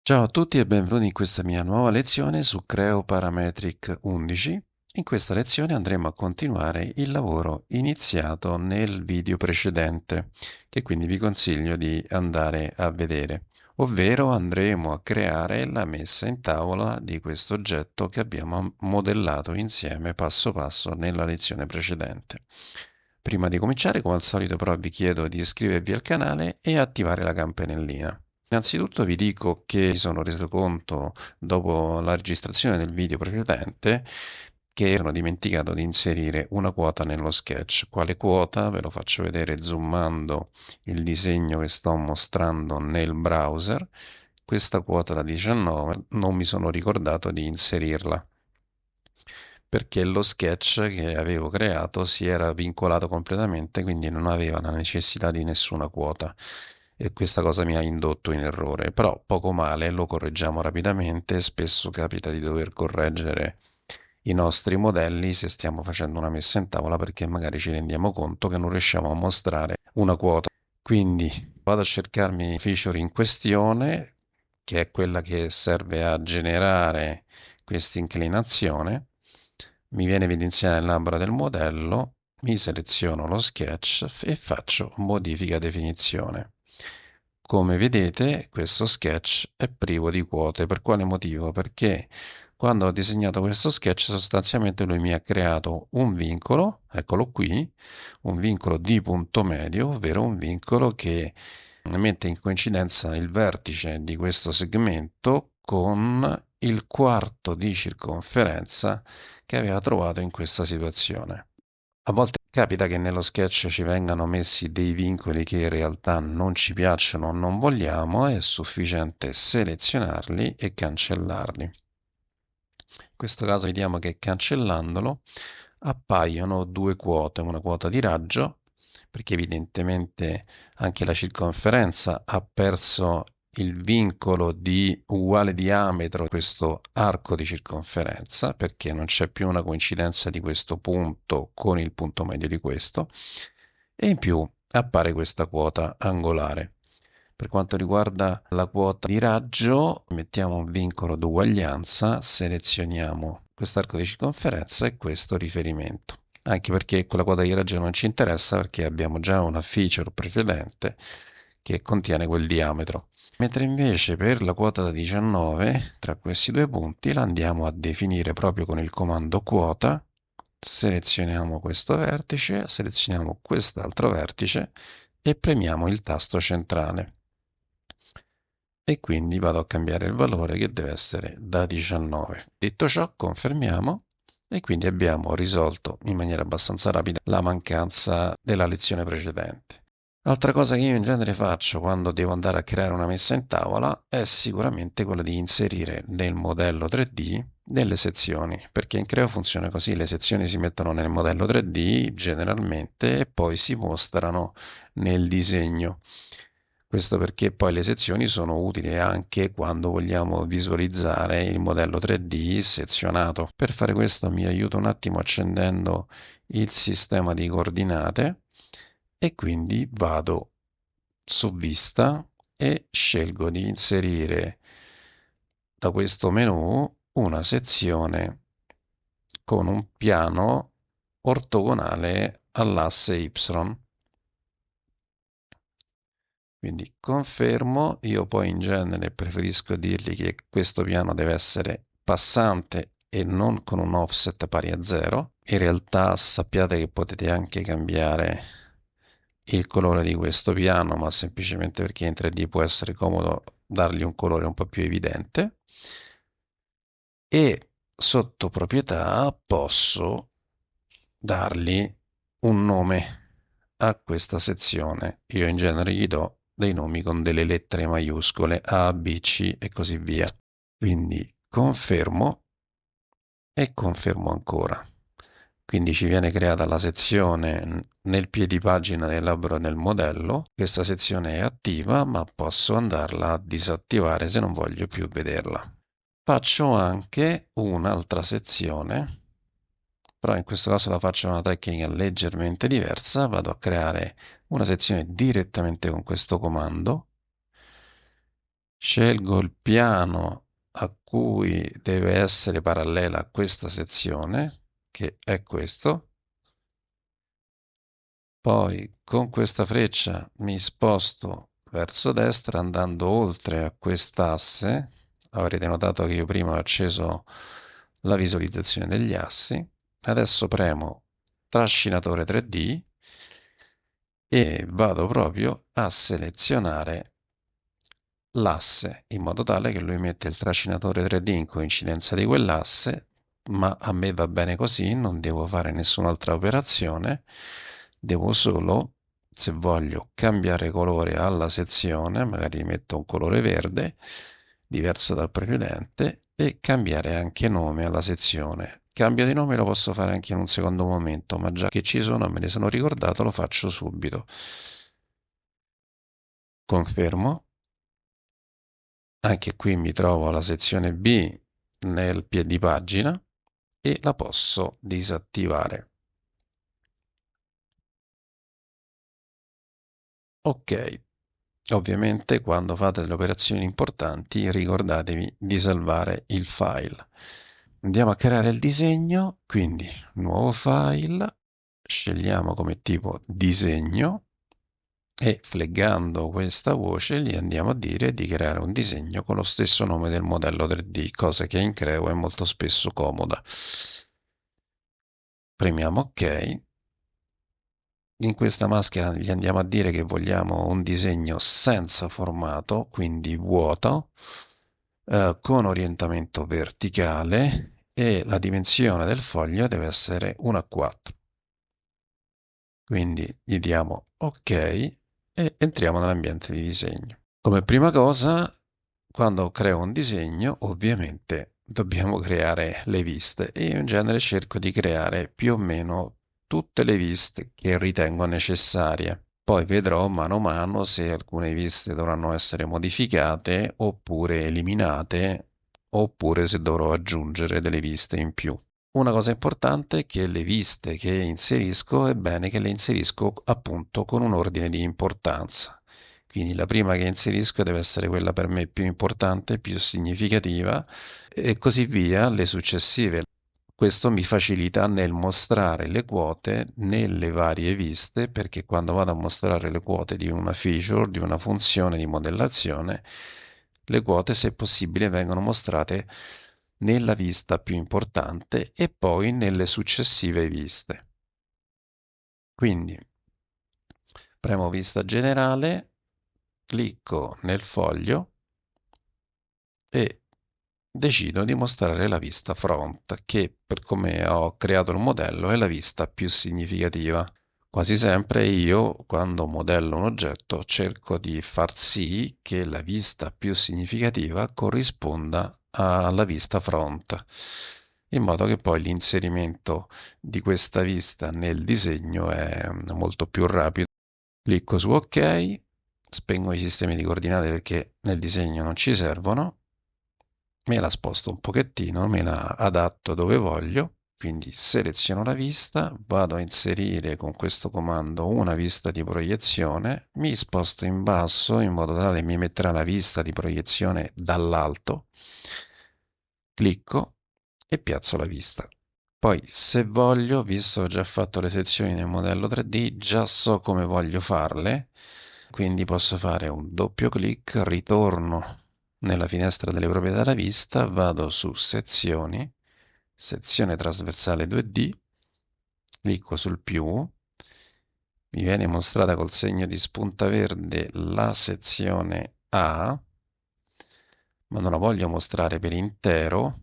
Ciao a tutti e benvenuti in questa mia nuova lezione su Creo Parametric 11. In questa lezione andremo a continuare il lavoro iniziato nel video precedente, che quindi vi consiglio di andare a vedere, ovvero andremo a creare la messa in tavola di questo oggetto che abbiamo modellato insieme passo passo nella lezione precedente. Prima di cominciare, come al solito, però vi chiedo di iscrivervi al canale e attivare la campanellina. Innanzitutto vi dico che mi sono reso conto dopo la registrazione del video precedente che sono dimenticato di inserire una quota nello sketch. Quale quota? Ve lo faccio vedere zoomando il disegno che sto mostrando nel browser. Questa quota da 19 non mi sono ricordato di inserirla perché lo sketch che avevo creato si era vincolato completamente, quindi non aveva la necessità di nessuna quota e questa cosa mi ha indotto in errore, però poco male, lo correggiamo rapidamente, spesso capita di dover correggere i nostri modelli se stiamo facendo una messa in tavola perché magari ci rendiamo conto che non riusciamo a mostrare una quota. Quindi vado a cercarmi il feature in questione, che è quella che serve a generare questa inclinazione. Mi viene evidenziata nel labbra del modello, mi seleziono lo sketch e faccio modifica definizione. Come vedete, questo sketch è privo di quote. Per quale motivo? Perché quando ho disegnato questo sketch, sostanzialmente lui mi ha creato un vincolo, eccolo qui, un vincolo di punto medio, ovvero un vincolo che mette in coincidenza il vertice di questo segmento con il quarto di circonferenza che aveva trovato in questa situazione. A volte capita che nello sketch ci vengano messi dei vincoli che in realtà non ci piacciono o non vogliamo, è sufficiente selezionarli e cancellarli. In questo caso vediamo che cancellandolo appaiono due quote, una quota di raggio, perché evidentemente anche la circonferenza ha perso il vincolo di uguale diametro di questo arco di circonferenza, perché non c'è più una coincidenza di questo punto con il punto medio di questo, e in più appare questa quota angolare. Per quanto riguarda la quota di raggio, mettiamo un vincolo d'uguaglianza, selezioniamo quest'arco di circonferenza e questo riferimento. Anche perché quella quota di raggio non ci interessa perché abbiamo già una feature precedente che contiene quel diametro. Mentre invece per la quota da 19, tra questi due punti, la andiamo a definire proprio con il comando quota. Selezioniamo questo vertice, selezioniamo quest'altro vertice e premiamo il tasto centrale. E quindi vado a cambiare il valore che deve essere da 19. Detto ciò, confermiamo e quindi abbiamo risolto in maniera abbastanza rapida la mancanza della lezione precedente. Altra cosa che io in genere faccio quando devo andare a creare una messa in tavola è sicuramente quella di inserire nel modello 3D delle sezioni, perché in Creo funziona così, le sezioni si mettono nel modello 3D generalmente e poi si mostrano nel disegno. Questo perché poi le sezioni sono utili anche quando vogliamo visualizzare il modello 3D sezionato. Per fare questo mi aiuto un attimo accendendo il sistema di coordinate e quindi vado su vista e scelgo di inserire da questo menu una sezione con un piano ortogonale all'asse Y. Quindi confermo, io poi in genere preferisco dirgli che questo piano deve essere passante e non con un offset pari a 0. In realtà sappiate che potete anche cambiare il colore di questo piano, ma semplicemente perché in 3D può essere comodo dargli un colore un po' più evidente. E sotto proprietà posso dargli un nome a questa sezione. Io in genere gli do dei nomi con delle lettere maiuscole A, B, C e così via. Quindi confermo e confermo ancora. Quindi ci viene creata la sezione nel piedipagina del labbro del modello. Questa sezione è attiva, ma posso andarla a disattivare se non voglio più vederla. Faccio anche un'altra sezione, però in questo caso la faccio una tecnica leggermente diversa. Vado a creare una sezione direttamente con questo comando. Scelgo il piano a cui deve essere parallela questa sezione, che è questo. Poi con questa freccia mi sposto verso destra andando oltre a quest'asse. Avrete notato che io prima ho acceso la visualizzazione degli assi. Adesso premo trascinatore 3D e vado proprio a selezionare l'asse in modo tale che lui mette il trascinatore 3D in coincidenza di quell'asse, ma a me va bene così, non devo fare nessun'altra operazione, devo solo, se voglio cambiare colore alla sezione, magari metto un colore verde, diverso dal precedente, e cambiare anche nome alla sezione. Cambio di nome lo posso fare anche in un secondo momento, ma già che ci sono e me ne sono ricordato, lo faccio subito. Confermo. Anche qui mi trovo la sezione B nel piedipagina e la posso disattivare. Ok, ovviamente quando fate delle operazioni importanti ricordatevi di salvare il file. Andiamo a creare il disegno, quindi nuovo file, scegliamo come tipo disegno e fleggando questa voce gli andiamo a dire di creare un disegno con lo stesso nome del modello 3D, cosa che in Creo è molto spesso comoda. Premiamo OK. In questa maschera gli andiamo a dire che vogliamo un disegno senza formato, quindi vuoto, con orientamento verticale e la dimensione del foglio deve essere 1:4. Quindi gli diamo OK e entriamo nell'ambiente di disegno. Come prima cosa, quando creo un disegno, ovviamente dobbiamo creare le viste e io in genere cerco di creare più o meno tutte le viste che ritengo necessarie. Poi vedrò mano a mano se alcune viste dovranno essere modificate oppure eliminate, oppure se dovrò aggiungere delle viste in più. Una cosa importante è che le viste che inserisco è bene che le inserisco appunto con un ordine di importanza. Quindi la prima che inserisco deve essere quella per me più importante, più significativa e così via le successive. Questo mi facilita nel mostrare le quote nelle varie viste, perché quando vado a mostrare le quote di una feature, di una funzione di modellazione, le quote, se possibile, vengono mostrate nella vista più importante e poi nelle successive viste. Quindi premo vista generale, clicco nel foglio e decido di mostrare la vista front, che per come ho creato il modello è la vista più significativa. Quasi sempre io, quando modello un oggetto, cerco di far sì che la vista più significativa corrisponda alla vista front, in modo che poi l'inserimento di questa vista nel disegno è molto più rapido. Clicco su OK, spengo i sistemi di coordinate perché nel disegno non ci servono, me la sposto un pochettino, me la adatto dove voglio, quindi seleziono la vista, vado a inserire con questo comando una vista di proiezione, mi sposto in basso in modo tale che mi metterà la vista di proiezione dall'alto, clicco e piazzo la vista. Poi, se voglio, visto che ho già fatto le sezioni nel modello 3D, già so come voglio farle, quindi posso fare un doppio clic, ritorno nella finestra delle proprietà della vista, vado su sezioni, sezione trasversale 2D, clicco sul più, mi viene mostrata col segno di spunta verde la sezione A, ma non la voglio mostrare per intero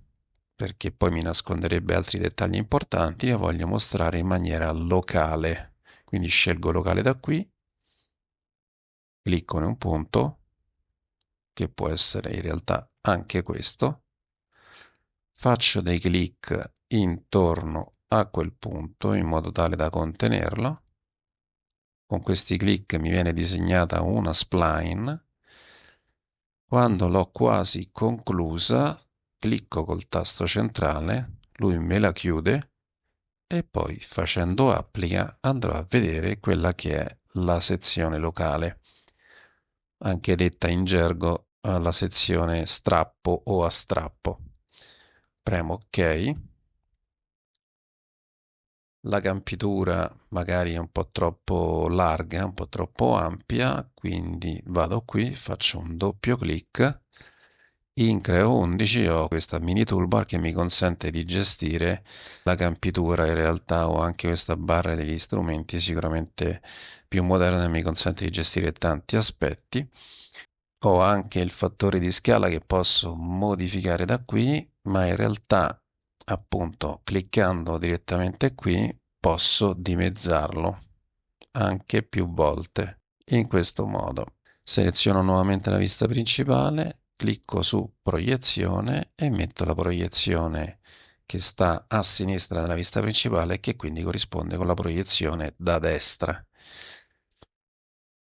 perché poi mi nasconderebbe altri dettagli importanti, la voglio mostrare in maniera locale. Quindi scelgo locale da qui, clicco in un punto, che può essere in realtà anche questo, faccio dei clic intorno a quel punto in modo tale da contenerlo. Con questi clic mi viene disegnata una spline. Quando l'ho quasi conclusa, clicco col tasto centrale, lui me la chiude e poi facendo applica andrò a vedere quella che è la sezione locale, anche detta in gergo alla sezione strappo o a strappo. Premo ok. La campitura magari è un po' troppo larga, un po' troppo ampia, quindi vado qui, faccio un doppio clic. In Creo 11 ho questa mini toolbar che mi consente di gestire la campitura. In realtà ho anche questa barra degli strumenti, sicuramente più moderna, mi consente di gestire tanti aspetti. Ho anche il fattore di scala che posso modificare da qui, ma in realtà, appunto, cliccando direttamente qui, posso dimezzarlo anche più volte. In questo modo seleziono nuovamente la vista principale, clicco su proiezione e metto la proiezione che sta a sinistra della vista principale e che quindi corrisponde con la proiezione da destra.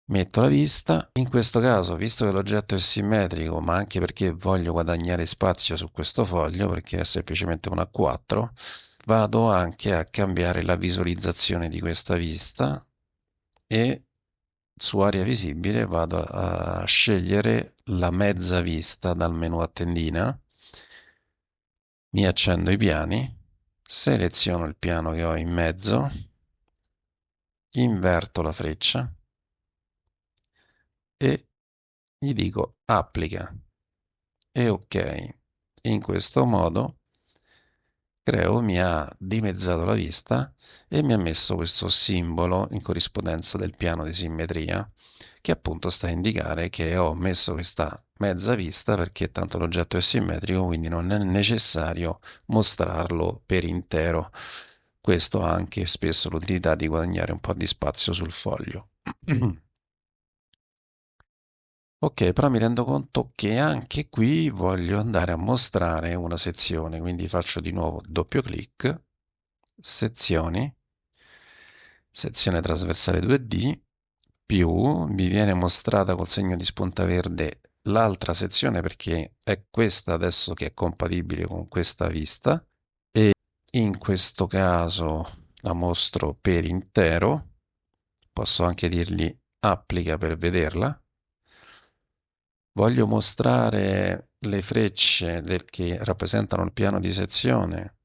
Metto la vista, in questo caso, visto che l'oggetto è simmetrico, ma anche perché voglio guadagnare spazio su questo foglio, perché è semplicemente un A4, vado anche a cambiare la visualizzazione di questa vista e su area visibile vado a scegliere la mezza vista dal menu a tendina, mi accendo i piani, seleziono il piano che ho in mezzo, inverto la freccia e gli dico applica e ok. In questo modo Creo mi ha dimezzato la vista e mi ha messo questo simbolo in corrispondenza del piano di simmetria che appunto sta a indicare che ho messo questa mezza vista perché tanto l'oggetto è simmetrico, quindi non è necessario mostrarlo per intero. Questo ha anche spesso l'utilità di guadagnare un po' di spazio sul foglio. Ok, però mi rendo conto che anche qui voglio andare a mostrare una sezione, quindi faccio di nuovo doppio clic, sezioni, sezione trasversale 2D, più mi viene mostrata col segno di spunta verde l'altra sezione perché è questa adesso che è compatibile con questa vista e in questo caso la mostro per intero, posso anche dirgli applica per vederla. Voglio mostrare le frecce che rappresentano il piano di sezione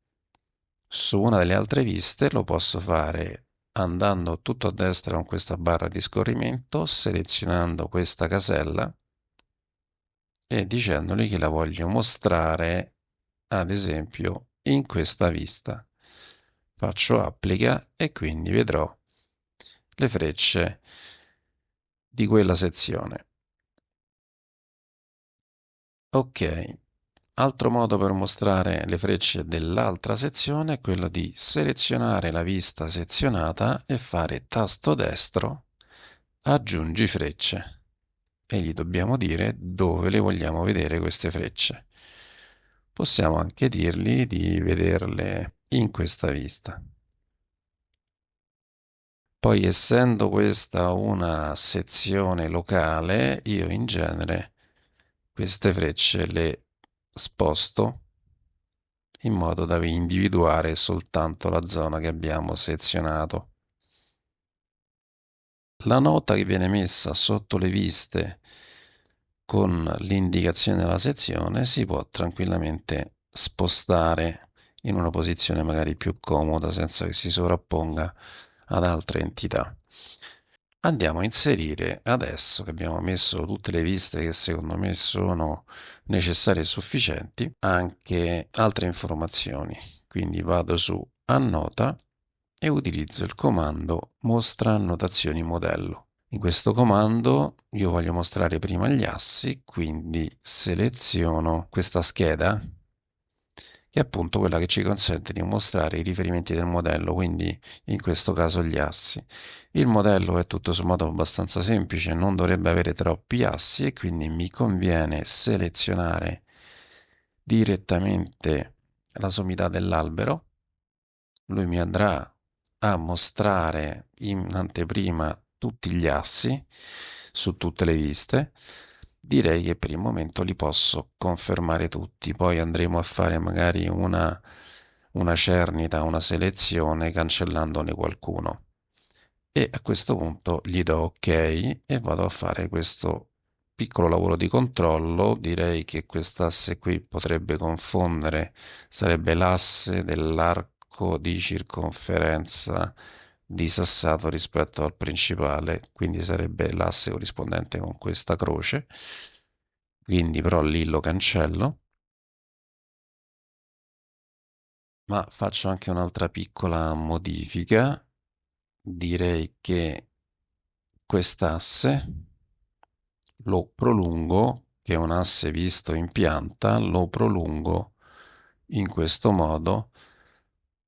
su una delle altre viste, lo posso fare andando tutto a destra con questa barra di scorrimento, selezionando questa casella e dicendogli che la voglio mostrare, ad esempio, in questa vista. Faccio applica e quindi vedrò le frecce di quella sezione. Ok, altro modo per mostrare le frecce dell'altra sezione è quello di selezionare la vista sezionata e fare tasto destro, aggiungi frecce e gli dobbiamo dire dove le vogliamo vedere queste frecce. Possiamo anche dirgli di vederle in questa vista. Poi, essendo questa una sezione locale, io in genere queste frecce le sposto in modo da individuare soltanto la zona che abbiamo selezionato. La nota che viene messa sotto le viste con l'indicazione della sezione si può tranquillamente spostare in una posizione magari più comoda senza che si sovrapponga ad altre entità. Andiamo a inserire, adesso che abbiamo messo tutte le viste che secondo me sono necessarie e sufficienti, anche altre informazioni. Quindi vado su Annota e utilizzo il comando Mostra annotazioni modello. In questo comando io voglio mostrare prima gli assi, quindi seleziono questa scheda che è appunto quella che ci consente di mostrare i riferimenti del modello, quindi in questo caso gli assi. Il modello è tutto sommato abbastanza semplice, non dovrebbe avere troppi assi e quindi mi conviene selezionare direttamente la sommità dell'albero. Lui mi andrà a mostrare in anteprima tutti gli assi su tutte le viste. Direi che per il momento li posso confermare tutti, poi andremo a fare magari una cernita, una selezione cancellandone qualcuno. E a questo punto gli do ok e vado a fare questo piccolo lavoro di controllo, direi che quest'asse qui potrebbe confondere, sarebbe l'asse dell'arco di circonferenza disassato rispetto al principale, quindi sarebbe l'asse corrispondente con questa croce, quindi però lì lo cancello, ma faccio anche un'altra piccola modifica, direi che quest'asse lo prolungo, che è un asse visto in pianta, lo prolungo in questo modo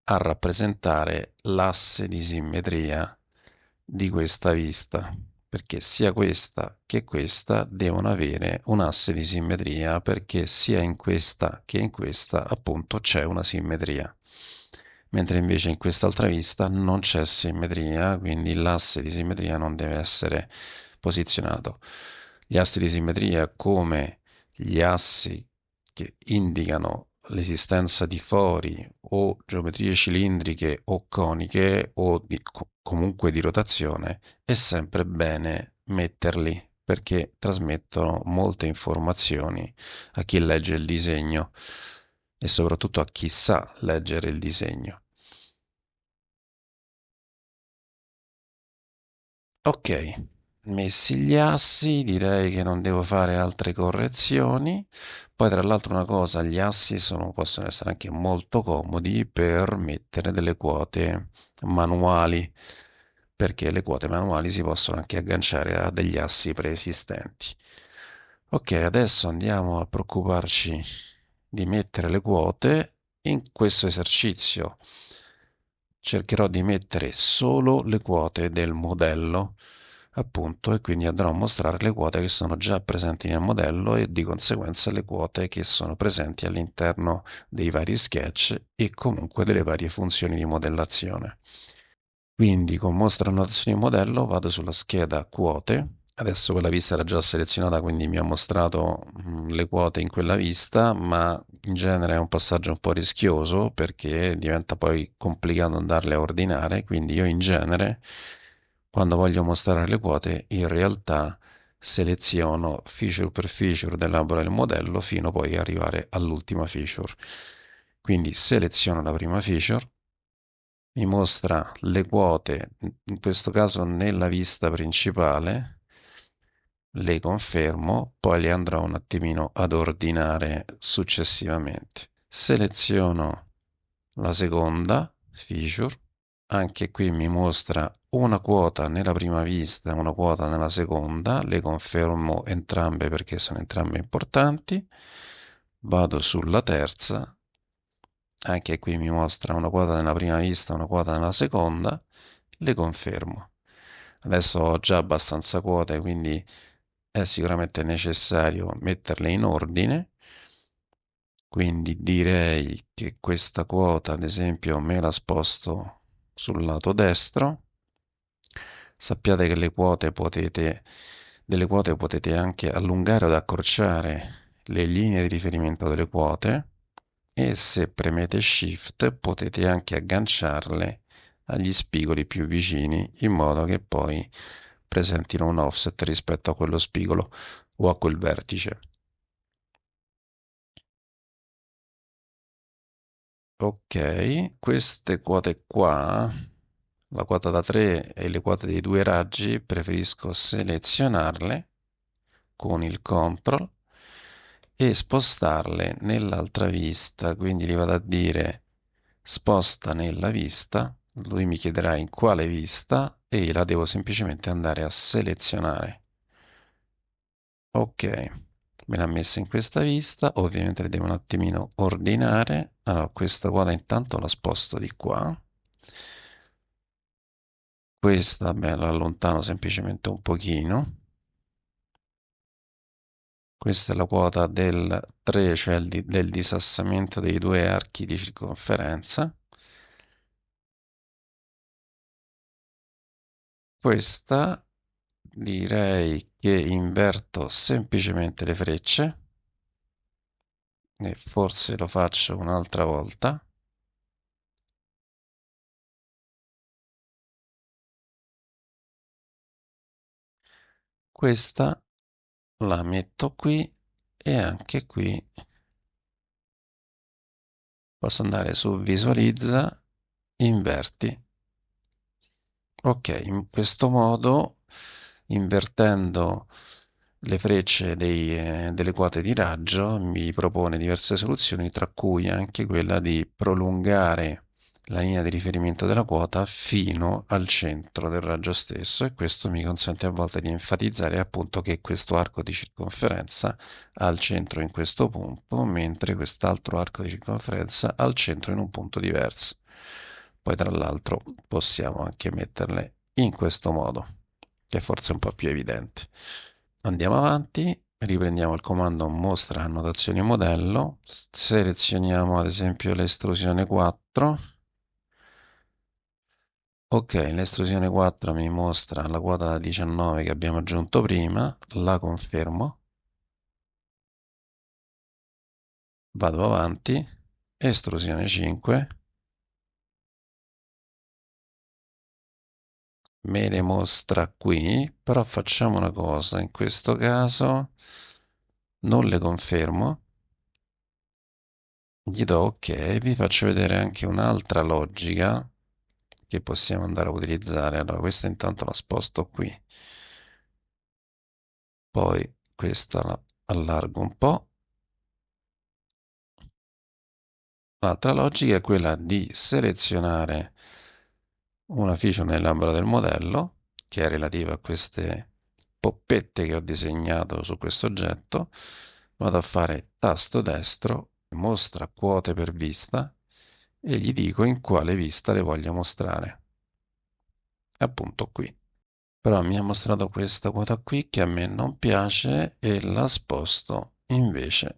a rappresentare l'asse di simmetria di questa vista, perché sia questa che questa devono avere un asse di simmetria, perché sia in questa che in questa appunto c'è una simmetria. Mentre invece in quest'altra vista non c'è simmetria, quindi l'asse di simmetria non deve essere posizionato. Gli assi di simmetria, come gli assi che indicano l'esistenza di fori o geometrie cilindriche o coniche o comunque di rotazione, è sempre bene metterli perché trasmettono molte informazioni a chi legge il disegno e soprattutto a chi sa leggere il disegno. Ok, messi gli assi, direi che non devo fare altre correzioni. Poi, tra l'altro, una cosa, gli assi possono essere anche molto comodi per mettere delle quote manuali, perché le quote manuali si possono anche agganciare a degli assi preesistenti. Ok, adesso andiamo a preoccuparci di mettere le quote. In questo esercizio cercherò di mettere solo le quote del modello, appunto, e quindi andrò a mostrare le quote che sono già presenti nel modello e di conseguenza le quote che sono presenti all'interno dei vari sketch e comunque delle varie funzioni di modellazione. Quindi con mostra annotazioni modello vado sulla scheda quote. Adesso quella vista era già selezionata, quindi mi ha mostrato le quote in quella vista, ma in genere è un passaggio un po' rischioso perché diventa poi complicato andarle a ordinare, quindi io in genere quando voglio mostrare le quote in realtà seleziono feature per feature dell'albero del modello fino poi ad arrivare all'ultima feature. Quindi seleziono la prima feature, mi mostra le quote, in questo caso nella vista principale, le confermo, poi le andrò un attimino ad ordinare successivamente. Seleziono la seconda feature, anche qui mi mostra una quota nella prima vista e una quota nella seconda, le confermo entrambe perché sono entrambe importanti. Vado sulla terza, anche qui mi mostra una quota nella prima vista e una quota nella seconda, le confermo. Adesso ho già abbastanza quote, quindi è sicuramente necessario metterle in ordine, quindi direi che questa quota, ad esempio, me la sposto sul lato destro. Sappiate che delle quote potete anche allungare o accorciare le linee di riferimento delle quote e se premete Shift potete anche agganciarle agli spigoli più vicini in modo che poi presentino un offset rispetto a quello spigolo o a quel vertice. Ok, queste quote qua, la quota da 3 e le quote dei due raggi, preferisco selezionarle con il CTRL e spostarle nell'altra vista, quindi gli vado a dire sposta nella vista, lui mi chiederà in quale vista e la devo semplicemente andare a selezionare. Ok, me l'ha messa in questa vista, ovviamente le devo un attimino ordinare. Allora, questa quadra intanto la sposto di qua. Questa, beh, la allontano semplicemente un pochino. Questa è la quota del 3, cioè del disassamento dei due archi di circonferenza. Questa direi che inverto semplicemente le frecce e forse lo faccio un'altra volta. Questa la metto qui e anche qui posso andare su visualizza, inverti. Ok, in questo modo, invertendo le frecce delle quote di raggio, mi propone diverse soluzioni, tra cui anche quella di prolungare la linea di riferimento della quota fino al centro del raggio stesso, e questo mi consente a volte di enfatizzare appunto che questo arco di circonferenza ha il centro in questo punto, mentre quest'altro arco di circonferenza ha il centro in un punto diverso. Poi tra l'altro possiamo anche metterle in questo modo, che è forse un po' più evidente. Andiamo avanti, riprendiamo il comando mostra annotazioni modello, selezioniamo ad esempio l'estrusione 4. Ok, l'estrusione 4 mi mostra la quota da 19 che abbiamo aggiunto prima, la confermo, vado avanti, estrusione 5, me le mostra qui, però facciamo una cosa, in questo caso non le confermo, gli do ok, vi faccio vedere anche un'altra logica che possiamo andare a utilizzare. Allora, questa intanto la sposto qui, poi questa la allargo un po'. L'altra logica è quella di selezionare una feature nell'ambito del modello, che è relativa a queste poppette che ho disegnato su questo oggetto. Vado a fare tasto destro, mostra quote per vista, e gli dico in quale vista le voglio mostrare. Appunto qui. Però mi ha mostrato questa quota qui che a me non piace e la sposto invece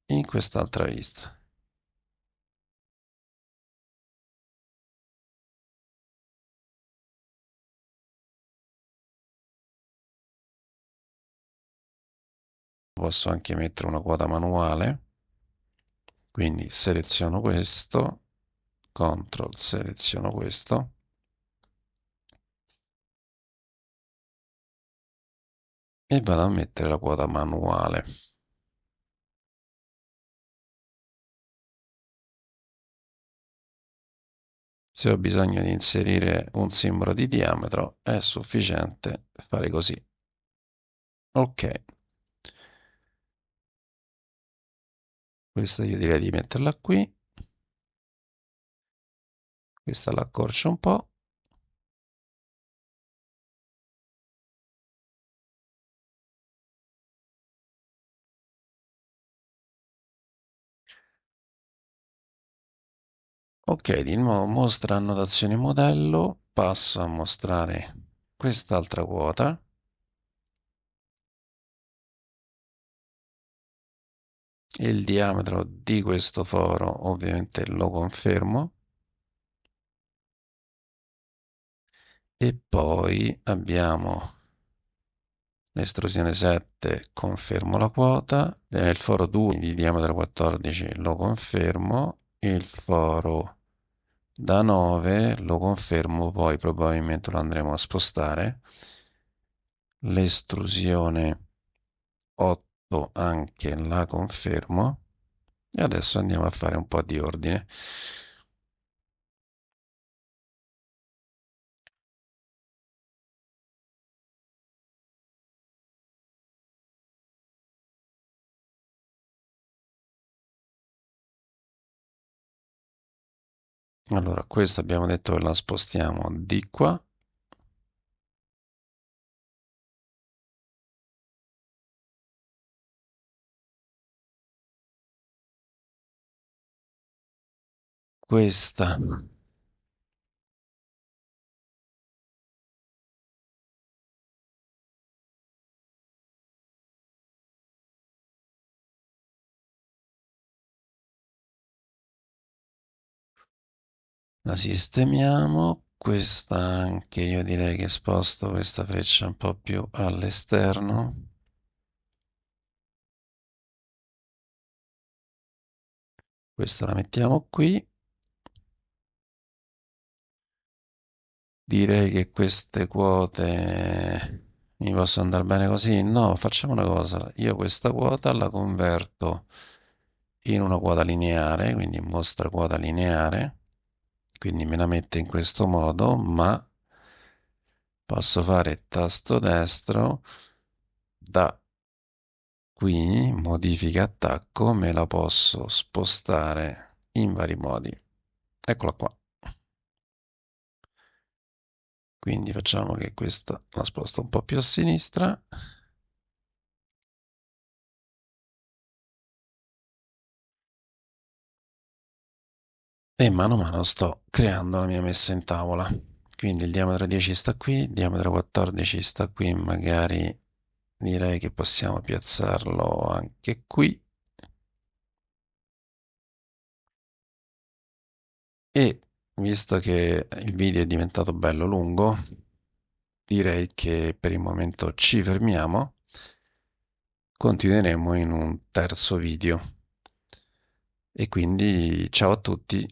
in quest'altra vista. Posso anche mettere una quota manuale, quindi seleziono questo, CTRL seleziono questo e vado a mettere la quota manuale. Se ho bisogno di inserire un simbolo di diametro è sufficiente fare così. Ok, questa io direi di metterla qui, questa l'accorcio un po'. Ok, di nuovo mostra annotazione modello, passo a mostrare quest'altra quota. Il diametro di questo foro ovviamente lo confermo e poi abbiamo l'estrusione 7, confermo la quota, il foro 2 di diametro 14 lo confermo, il foro da 9 lo confermo, poi probabilmente lo andremo a spostare, l'estrusione 8 anche la confermo e adesso andiamo a fare un po' di ordine. Allora, questo abbiamo detto che la spostiamo di qua. Questa la sistemiamo. Questa anche io direi che sposto questa freccia un po' più all'esterno. Questa la mettiamo qui. Direi che queste quote Mi posso andare bene così? No, facciamo una cosa. Io questa quota la converto in una quota lineare, quindi mostra quota lineare, quindi me la mette in questo modo, ma posso fare tasto destro da qui, modifica attacco, me la posso spostare in vari modi. Eccola qua. Quindi facciamo che questa la sposto un po' più a sinistra e mano a mano sto creando la mia messa in tavola. Quindi il diametro 10 sta qui, il diametro 14 sta qui, magari direi che possiamo piazzarlo anche qui. E visto che il video è diventato bello lungo, direi che per il momento ci fermiamo. Continueremo in un terzo video. E quindi ciao a tutti.